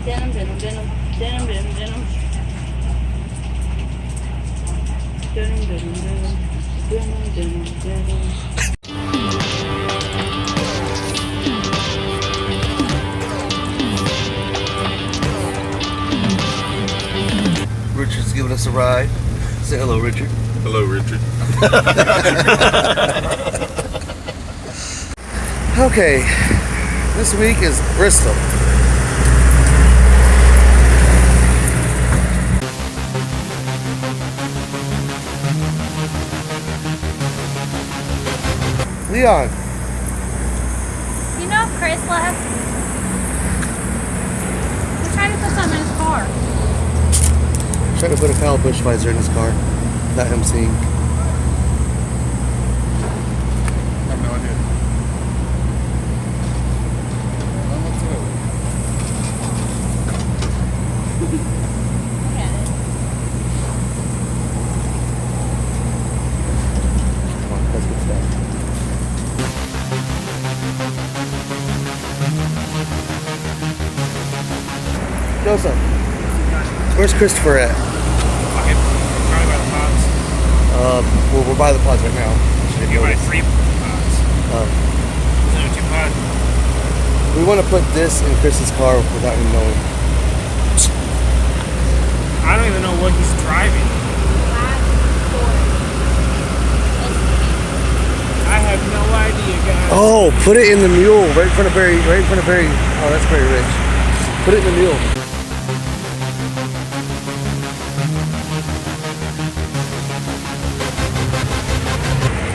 Denim, denim, denim. Denim, denim, denim. Denim, denim, denim. Denim, denim, denim. Richard's giving us a ride. Say hello, Richard. Hello, Richard. Okay, this week is Bristol. Leon. You know Chris left? We're trying to put something in his car. Trying to put a Kyle Busch visor in his car. Not him seeing. I have no idea. Look at it. Come on, that's good stuff. Joseph, where's Christopher at? Okay, probably by the pods. Well, we're by the pods right now. If you buy 3 pods. There's only 2 pods. We want to put this in Chris's car without him knowing. I don't even know what he's driving. I have no idea, guys. Oh, put it in the mule, right in front of Barry. Right in front of Barry. Oh, that's very rich. Put it in the mule.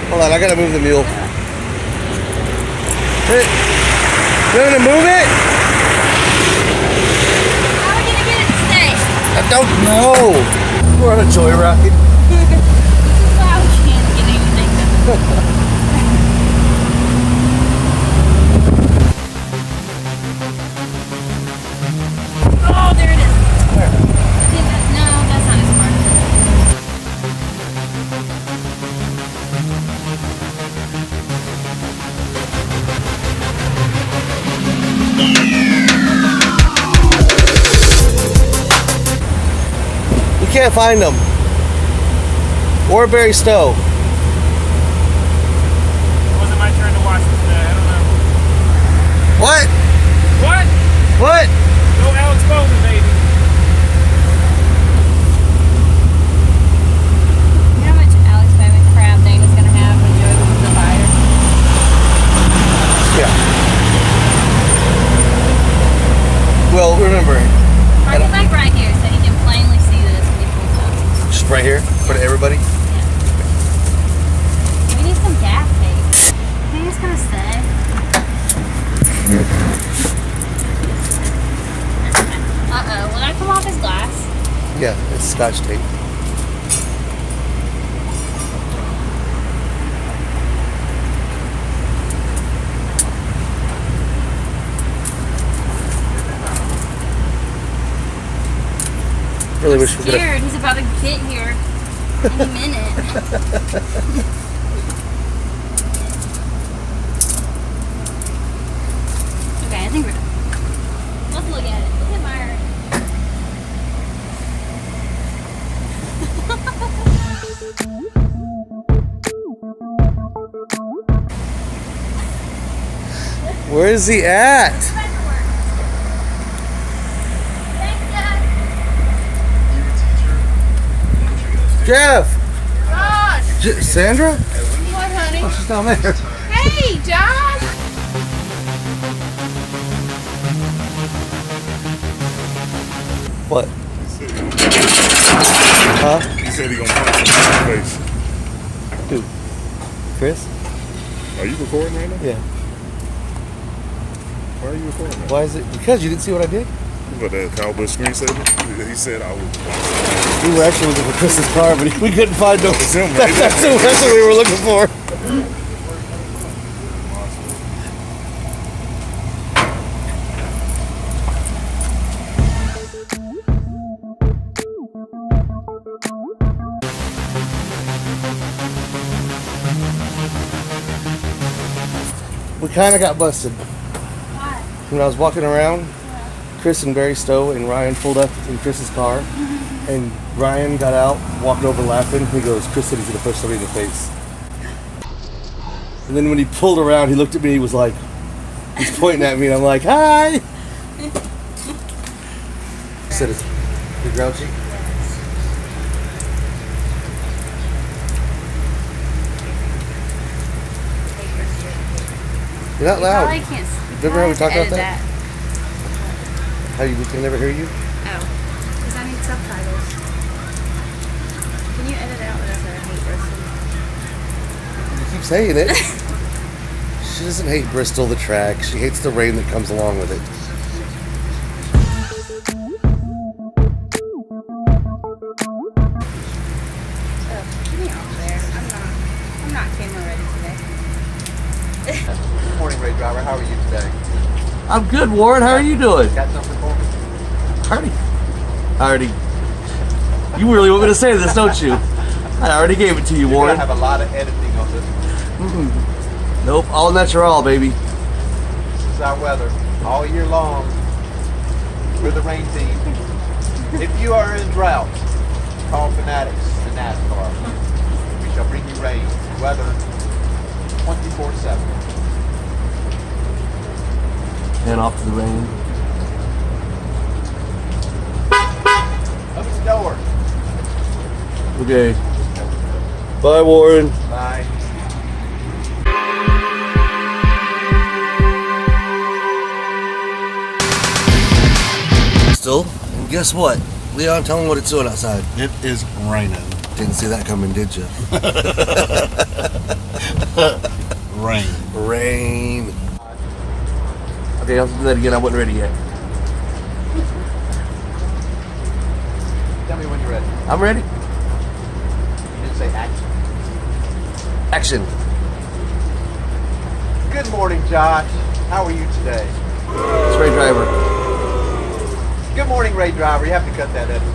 Hold on, I gotta move the mule. Hey, you want to move it? How are we gonna get it to stay? I don't know. We're on a joyride. This is why we can't get anything done. Oh, there it is. No, that's not his car. You can't find them. Or Barry Stowe. It wasn't my turn to watch this today. I don't know. What? What? What? No Alex Bowman, baby. You know how much Alex Bowman crap Dana's gonna have when Joey becomes a buyer? Yeah. Well, remember, Park it like right here so he can plainly see this when he pulls up. just right here for everybody. We need some gas tape. I think it's gonna stay. Uh-oh, will that come off his glass? Yeah, it's Scotch tape. Really wish we could have. Scared, he's about to get here in a minute. Okay, I think we're done. Let's look at it. Look at Myra. Where is he at? Jeff! Josh! Sandra? What, honey? Oh, she's down there. Hey, Josh! What? He Huh? said he gonna punch him in the face. Who? Chris? Are you recording right now? Yeah. Why are you recording that? Why is it? Because you didn't see what I did? But that cowboy screensaver, he said I was. We were actually looking for Chris's car, but we couldn't find him. It's him, right? That's what we were looking for. We kind of got busted. What? When I was walking around, Chris and Barry Stowe and Ryan pulled up in Chris's car, and Ryan got out, walked over laughing. He goes, "Chris said he's gonna push somebody in the face." And then when he pulled around, he looked at me. He was like, he's pointing at me, and I'm like, "Hi." He said, "You're grouchy." You're not loud. Probably can't. Remember how we talked about edit that? How we can never hear you? Oh, because I need subtitles. Can you edit out whatever I hate Bristol? You keep saying it. She doesn't hate Bristol, the track. She hates the rain that comes along with it. Oh, get me off there. I'm not camera ready today. Good morning, Ray Driver. How are you today? I'm good, Warren. How are you doing? Got something for me? Already. You really want me to say this, don't you? I already gave it to you, You're Warren. gonna have a lot of editing on this. Nope, all natural, baby. This is our weather all year long. We're the rain team. If you are in drought, call Fanatics and NASCAR. We shall bring you rain, weather, 24/7. And off to the rain. Open the door. Okay. Bye, Warren. Bye. Still, and guess what? Leon, tell him what it's doing outside. It is raining. Didn't see that coming, did you? Rain. Rain. Okay, I'll do that again. I wasn't ready yet. Tell me when you're ready. I'm ready. You didn't say action. Action. Good morning, Josh. How are you today? It's Ray Driver. Good morning, Ray Driver. You have to cut that edit.